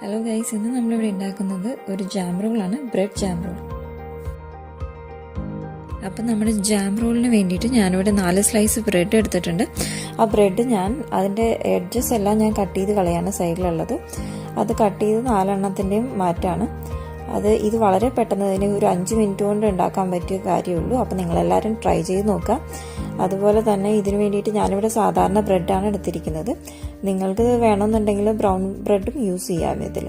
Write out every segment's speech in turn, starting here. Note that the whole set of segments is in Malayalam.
ഹലോ ഗൈസ്, ഇന്ന് നമ്മളിവിടെ ഉണ്ടാക്കുന്നത് ഒരു ജാം റോളാണ്, ബ്രെഡ് ജാം റോൾ. അപ്പം നമ്മുടെ ജാം റോളിന് വേണ്ടിയിട്ട് ഞാനിവിടെ 4 സ്ലൈസ് ബ്രെഡ് എടുത്തിട്ടുണ്ട്. ആ ബ്രെഡ് ഞാൻ അതിൻ്റെ എഡ്ജസ് എല്ലാം ഞാൻ കട്ട് ചെയ്ത് കളയാണ്, സൈഡിലുള്ളത് അത് കട്ട് ചെയ്ത് 4 എണ്ണത്തിൻ്റെയും മാറ്റാണ്. ഇത് വളരെ പെട്ടെന്ന് തന്നെ ഒരു 5 മിനിറ്റ് കൊണ്ട് ഉണ്ടാക്കാൻ പറ്റിയ കാര്യമുള്ളൂ. അപ്പോൾ നിങ്ങളെല്ലാവരും ട്രൈ ചെയ്ത് നോക്കുക. അതുപോലെ തന്നെ ഇതിന് വേണ്ടിയിട്ട് ഞാനിവിടെ സാധാരണ ബ്രെഡാണ് എടുത്തിരിക്കുന്നത്. നിങ്ങൾക്ക് വേണമെന്നുണ്ടെങ്കിൽ ബ്രൗൺ ബ്രെഡും യൂസ് ചെയ്യാം ഇതിൽ.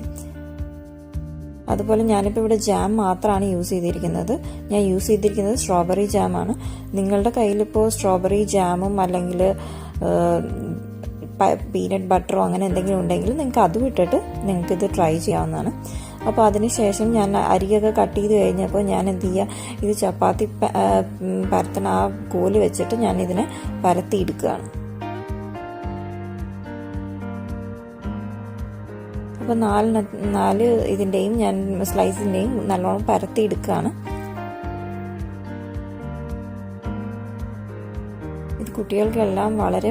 അതുപോലെ ഞാനിപ്പോൾ ഇവിടെ ജാം മാത്രമാണ് യൂസ് ചെയ്തിരിക്കുന്നത്. ഞാൻ യൂസ് ചെയ്തിരിക്കുന്നത് സ്ട്രോബെറി ജാമാണ്. നിങ്ങളുടെ കയ്യിലിപ്പോൾ സ്ട്രോബെറി ജാമും അല്ലെങ്കിൽ പീനട്ട് ബട്ടറോ അങ്ങനെ എന്തെങ്കിലും ഉണ്ടെങ്കിൽ നിങ്ങൾക്ക് അതും ഇട്ടിട്ട് നിങ്ങൾക്കിത് ട്രൈ ചെയ്യാവുന്നതാണ്. അപ്പോൾ അതിനുശേഷം ഞാൻ അരിയൊക്കെ കട്ട് ചെയ്ത് കഴിഞ്ഞപ്പോൾ ഞാൻ എന്ത് ചെയ്യുക, ഇത് ചപ്പാത്തി പരത്തണ ആ കോല് വെച്ചിട്ട് ഞാൻ ഇതിനെ പരത്തിയെടുക്കുകയാണ്. അപ്പോൾ 4 ഇതിൻ്റെയും ഞാൻ സ്ലൈസിൻ്റെയും നല്ലോണം പരത്തിയെടുക്കുകയാണ്. ഇത് കുട്ടികൾക്കെല്ലാം വളരെ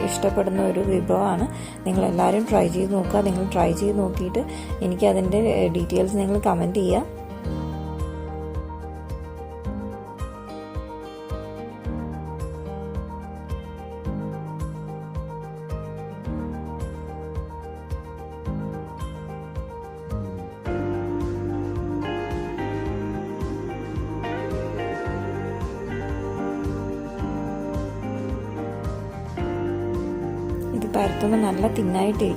ഇഷ്ടപ്പെടുന്ന ഒരു വിഭവമാണ്. നിങ്ങളെല്ലാവരും ട്രൈ ചെയ്ത് നോക്കുക. നിങ്ങൾ ട്രൈ ചെയ്ത് നോക്കിയിട്ട് എനിക്ക് അതിൻ്റെ ഡീറ്റെയിൽസ് നിങ്ങൾ കമൻറ്റ് ചെയ്യുക. പരത്തുമ്പോൾ നല്ല തിന്നായിട്ട്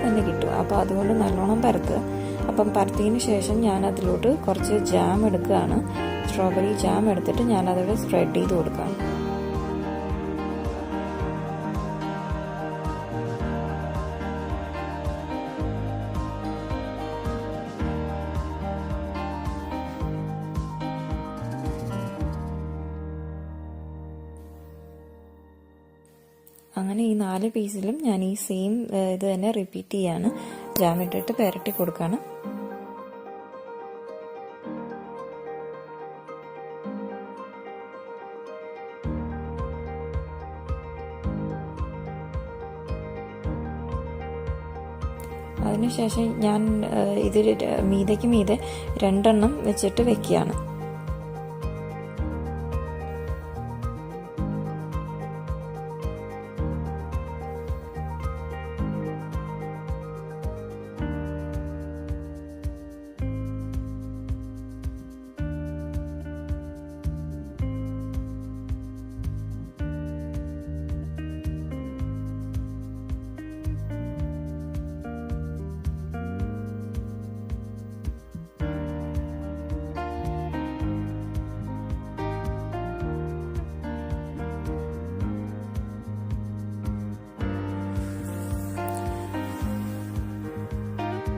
തന്നെ കിട്ടും. അപ്പോൾ അതുകൊണ്ട് നല്ലോണം പരത്തുക. അപ്പം പരത്തിയതിന് ശേഷം ഞാൻ അതിലോട്ട് കുറച്ച് ജാം എടുക്കുകയാണ്. സ്ട്രോബെറി ജാം എടുത്തിട്ട് ഞാൻ അതോടെ സ്പ്രെഡ് ചെയ്ത് കൊടുക്കുകയാണ്. അങ്ങനെ ഈ 4 പീസിലും ഞാൻ ഈ സെയിം ഇത് തന്നെ റിപ്പീറ്റ് ചെയ്യാണ്. ജാം ഇട്ടിട്ട് പുരട്ടി കൊടുക്കുകയാണ്. അതിനുശേഷം ഞാൻ ഇതിൽ മീതെ 2 എണ്ണം വെച്ചിട്ട് വെക്കുകയാണ്.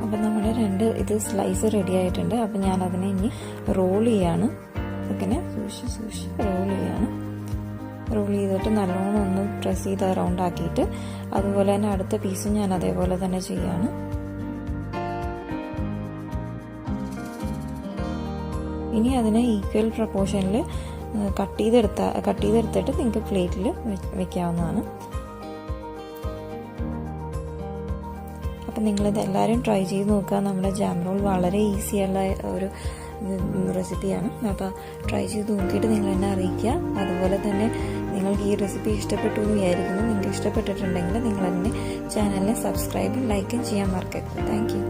അപ്പം നമ്മുടെ 2 സ്ലൈസ് റെഡി ആയിട്ടുണ്ട്. അപ്പം ഞാൻ അതിനെ ഇനി റോൾ ചെയ്യാണ്. ഇങ്ങനെ സൂക്ഷിച്ച് റോൾ ചെയ്യാണ്. റോൾ ചെയ്തിട്ട് നല്ലോണം ഒന്ന് പ്രസ് ചെയ്ത് റൗണ്ട് ആക്കിയിട്ട് അതുപോലെ തന്നെ അടുത്ത പീസും ഞാൻ അതേപോലെ തന്നെ ചെയ്യാണ്. ഇനി അതിനെ ഈക്വൽ പ്രപ്പോർഷനിൽ കട്ട് ചെയ്തെടുത്തിട്ട് നിങ്ങൾക്ക് പ്ലേറ്റിൽ വെക്കാവുന്നതാണ്. അപ്പം നിങ്ങളിത് എല്ലാവരും ട്രൈ ചെയ്ത് നോക്കുക. നമ്മുടെ ജാം റോൾ വളരെ ഈസിയുള്ള ഒരു റെസിപ്പിയാണ്. അപ്പോൾ ട്രൈ ചെയ്ത് നോക്കിയിട്ട് നിങ്ങൾ എന്നെ അറിയിക്കുക. അതുപോലെ തന്നെ നിങ്ങൾക്ക് ഈ റെസിപ്പി ഇഷ്ടപ്പെട്ടു എന്ന് വിചാരിക്കുന്നു. നിങ്ങൾക്ക് ഇഷ്ടപ്പെട്ടിട്ടുണ്ടെങ്കിൽ നിങ്ങൾ എന്നെ ചാനലിനെ സബ്സ്ക്രൈബും ലൈക്കും ചെയ്യാൻ മറക്കരുത്. Thank you.